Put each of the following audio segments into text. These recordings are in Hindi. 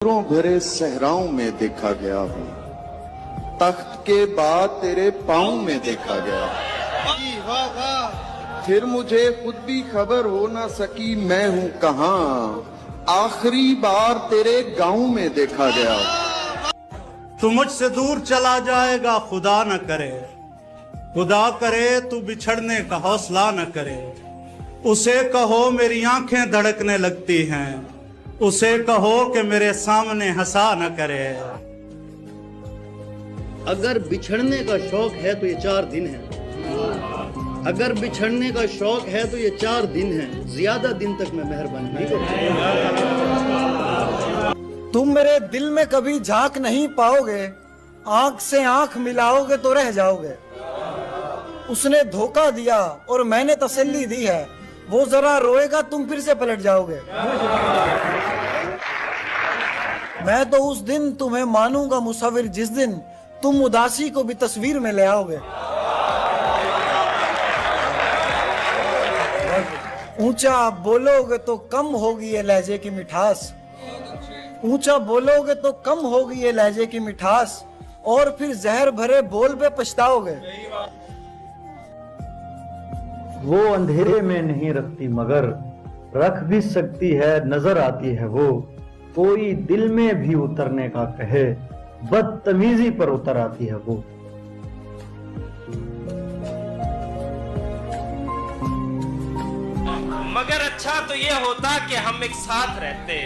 समुद्रों भरे सहराओं में देखा गया हूँ, तख्त के बाद तेरे पाँव में देखा गया। वाह वाह। फिर मुझे खुद भी खबर हो ना सकी मैं हूँ कहाँ, आखिरी बार तेरे गाँव में देखा गया। तू मुझसे दूर चला जाएगा खुदा न करे, खुदा करे तू बिछड़ने का हौसला न करे। उसे कहो मेरी आंखें धड़कने लगती हैं, उसे कहो कि मेरे सामने हंसा न करे। अगर बिछड़ने का शौक है तो ये 4 दिन है, अगर बिछड़ने का शौक है तो ये 4 दिन है, ज्यादा दिन तक मैं मेहरबानी नहीं करूंगा। तुम मेरे दिल में कभी झांक नहीं पाओगे, आंख से आंख मिलाओगे तो रह जाओगे। उसने धोखा दिया और मैंने तसल्ली दी है, वो जरा रोएगा तुम फिर से पलट जाओगे। मैं तो उस दिन तुम्हें मानूंगा मुसविर जिस दिन तुम उदासी को भी तस्वीर में ले आओगे। ऊंचा बोलोगे तो कम होगी ये लहजे की मिठास, ऊंचा बोलोगे तो कम होगी ये लहजे की मिठास, और फिर जहर भरे बोल पे पछताओगे। वो अंधेरे में नहीं रखती मगर रख भी सकती है, नजर आती है वो। कोई दिल में भी उतरने का कहे, बदतमीजी पर उतर आती है वो। मगर अच्छा तो ये होता कि हम एक साथ रहते,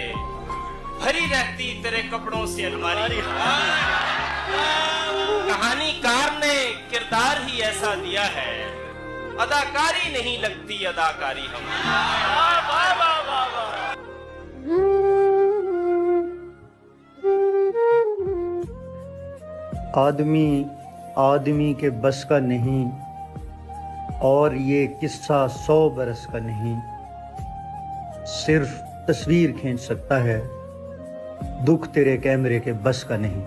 भरी रहती तेरे कपड़ों से अलमारी। कहानीकार ने किरदार ही ऐसा दिया है, अदाकारी नहीं लगती अदाकारी हम। आदमी आदमी के बस का नहीं, और ये किस्सा 100 बरस का नहीं। सिर्फ तस्वीर खींच सकता है, दुख तेरे कैमरे के बस का नहीं।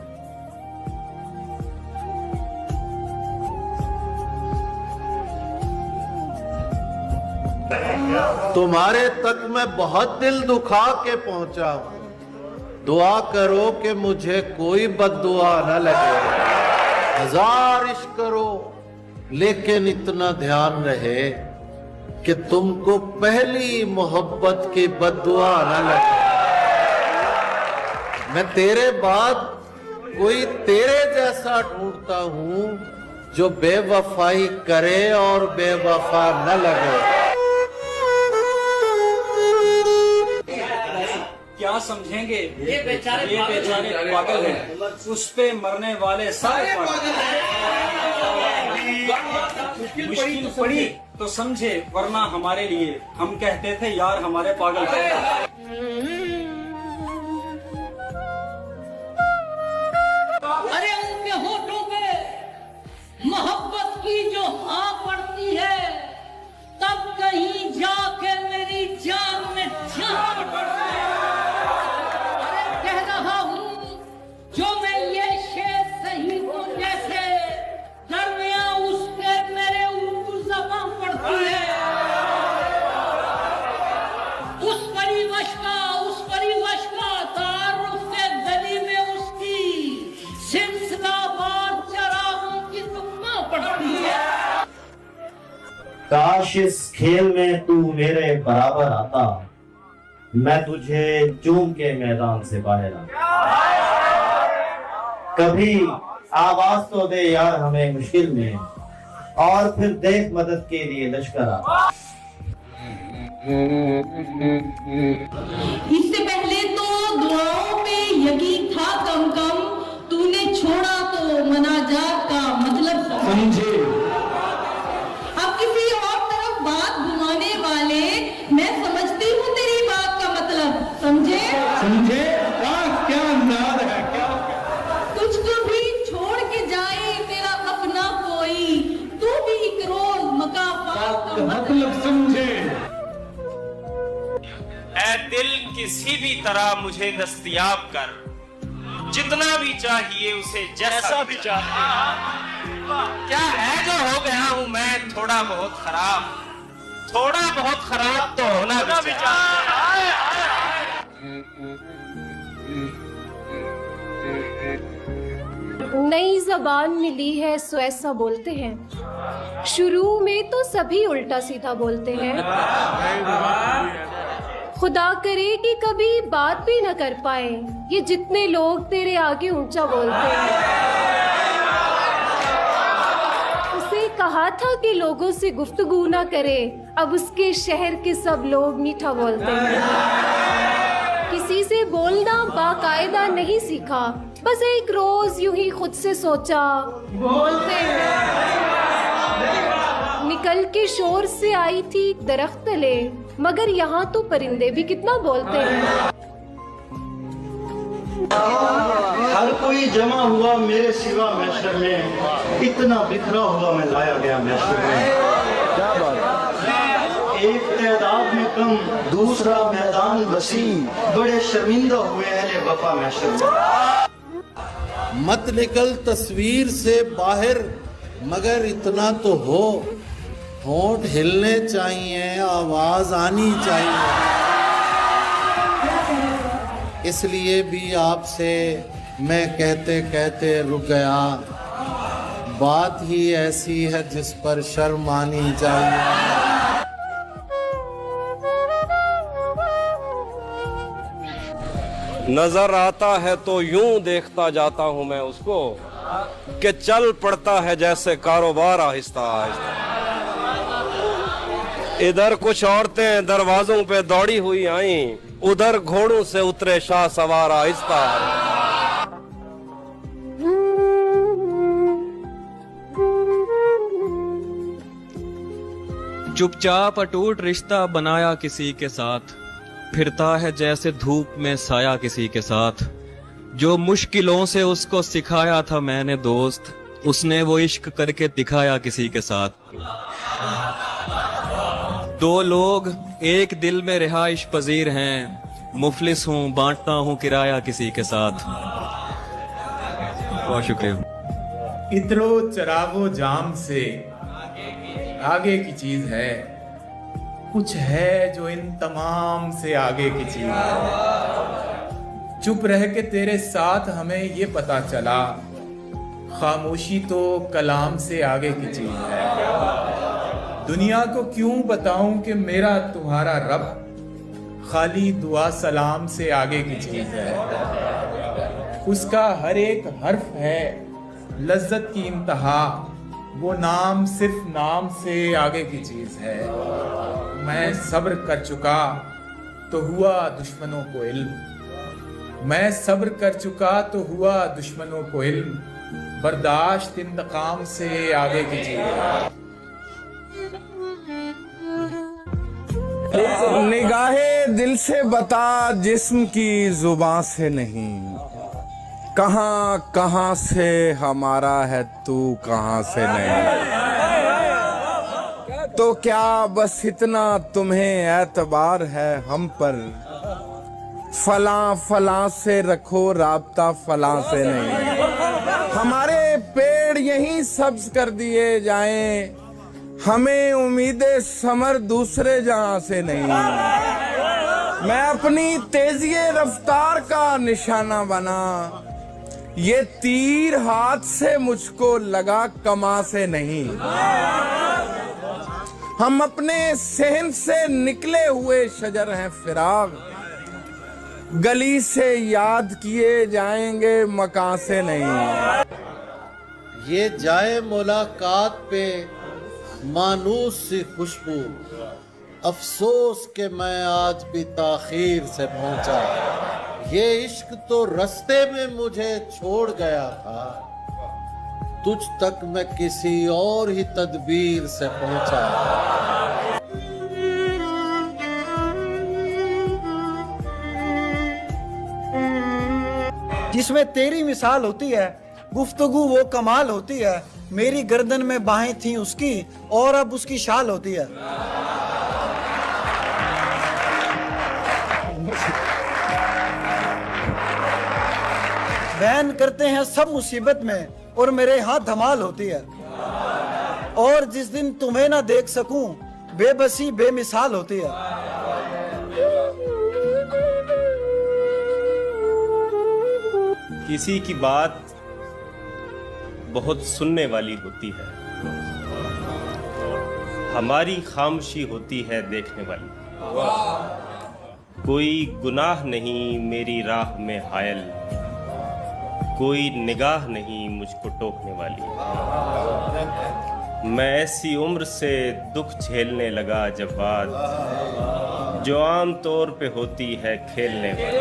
तुम्हारे तक मैं बहुत दिल दुखा के पहुंचा हूं, दुआ करो कि मुझे कोई बद्दुआ न लगे। 1000 इश्क करो लेकिन इतना ध्यान रहे कि तुमको पहली मोहब्बत की बद्दुआ न लगे। मैं तेरे बाद कोई तेरे जैसा ढूंढता हूं जो बेवफाई करे और बेवफा न लगे। क्या समझेंगे ये बेचारे पागल हैं, उस पे मरने वाले सारे मुश्किल पड़ी तो समझे, वरना हमारे लिए हम कहते थे यार हमारे पागल हैं। अरे उनके होठों पे मोहब्बत की जो हाँ पड़ती है, तब कहीं जाके मेरी जान में जान पड़ती है। कह रहा हूँ जो मैं ये शेर सही हूँ जैसे, दरमिया उसके मेरे ऊपर ज़बान पड़ती है। उस परिवश का तारुफ के गली में उसकी सिलसिलावार चरागों की दुम्मा पड़ती है। काश इस खेल में तू मेरे बराबर आता, मैं तुझे चूम के मैदान से बाहर आता। कभी आवाज तो दे यार हमें मुश्किल में, और फिर देख मदद के लिए लश्कर आता। इससे पहले तो दुआओं पे यकीन था कम कम, तूने छोड़ा तो मनाजात का मतलब समझे। अब किसी और तरफ बात घुमाने वाले, मैं समझती हूँ तेरी बात का मतलब, समझे समझे क्या अंदाज है, क्या तुझको भी छोड़ के जाए तेरा अपना कोई, तू भी एक रोज मकाफात का मतलब समझे। ऐ दिल किसी भी तरह मुझे दस्तयाब कर, जितना भी चाहिए उसे जैसा भी चाहिए। क्या है जो हो गया हूँ मैं थोड़ा बहुत खराब तो होना भी चाहिए। नई जबान मिली है सो ऐसा बोलते हैं, शुरू में तो सभी उल्टा सीधा बोलते हैं। खुदा करे कि कभी बात भी न कर पाए ये जितने लोग तेरे आगे ऊंचा बोलते हैं। उसे कहा था कि लोगों से गुफ्तगू ना करे, अब उसके शहर के सब लोग मीठा बोलते हैं। किसी से बोलना बाकायदा नहीं सीखा, बस एक रोज यूं ही खुद से सोचा बोलते हैं। निकल के शोर से आई थी दरख्त तले, मगर यहाँ तो परिंदे भी कितना बोलते हैं। हर कोई जमा हुआ मेरे सिवा मैशर में, इतना बिखरा हुआ मैं लाया गया मैशर में। क्या बात, एक तादाद में कम दूसरा मैदान वसी, बड़े शर्मिंदा हुए अहले वफा मैशर में। मत निकल तस्वीर से बाहर, मगर इतना तो हो, होंठ हिलने चाहिए, आवाज आनी चाहिए। इसलिए भी आपसे मैं कहते कहते रुक गया, बात ही ऐसी है जिस पर शर्म आनी चाहिए। नजर आता है तो यूं देखता जाता हूं मैं उसको, कि चल पड़ता है जैसे कारोबार आहिस्ता आहिस्ता। इधर कुछ औरतें दरवाजों पे दौड़ी हुई आईं, उधर घोड़ों से उतरे शाह सवार आहिस्ता। चुपचाप अटूट रिश्ता बनाया किसी के साथ, फिरता है जैसे धूप में साया किसी के साथ। जो मुश्किलों से उसको सिखाया था मैंने दोस्त, उसने वो इश्क करके दिखाया किसी के साथ। दो लोग एक दिल में रिहाइश पजीर हैं, मुफलिस हूँ बांटता हूँ किराया किसी के साथ। बहुत शुक्रिया। इतरो चरागो जाम से आगे की चीज है, कुछ है जो इन तमाम से आगे की चीज है। चुप रह के तेरे साथ हमें ये पता चला, खामोशी तो कलाम से आगे की चीज है। दुनिया को क्यों बताऊं कि मेरा तुम्हारा रब खाली दुआ सलाम से आगे की चीज है। उसका हर एक हर्फ है लज्जत की इंतहा, वो नाम सिर्फ नाम से आगे की चीज है। मैं सब्र कर चुका तो हुआ दुश्मनों को इल्म, मैं सब्र कर चुका तो हुआ दुश्मनों को इल्म, बर्दाश्त इंतकाम से आगे की चीज है। निगाहे दिल से बता जिस्म की जुबान से नहीं, कहाँ कहाँ से हमारा है तू कहाँ से नहीं। तो क्या बस इतना तुम्हें एतबार है हम पर, फला फला से रखो राब्ता फला से नहीं। हमारे पेड़ यहीं सब्ज कर दिए जाएं, हमें उम्मीदें समर दूसरे जहां से नहीं। मैं अपनी तेजी रफ्तार का निशाना बना, ये तीर हाथ से मुझको लगा कमा से नहीं। हम अपने सहन से निकले हुए शजर हैं फिराग, गली से याद किए जाएंगे मकान से नहीं। ये जाए मुलाकात पे मानूस सी खुशबू, अफसोस के मैं आज भी ताखीर से पहुंचा। ये इश्क तो रास्ते में मुझे छोड़ गया था, तुझ तक मैं किसी और ही तदबीर से पहुंचा। जिसमें तेरी मिसाल होती है, गुफ्तगू वो कमाल होती है। मेरी गर्दन में बाहें थी उसकी और अब उसकी शाल होती है। बयान करते हैं सब मुसीबत में और मेरे यहाँ धमाल होती है। और जिस दिन तुम्हें ना देख सकूं, बेबसी बेमिसाल होती है। किसी की बात बहुत सुनने वाली होती है, हमारी खामोशी होती है देखने वाली। कोई गुनाह नहीं मेरी राह में हायल, कोई निगाह नहीं मुझको टोकने वाली। मैं ऐसी उम्र से दुख झेलने लगा जब बात जो आम तौर पे होती है खेलने वाली।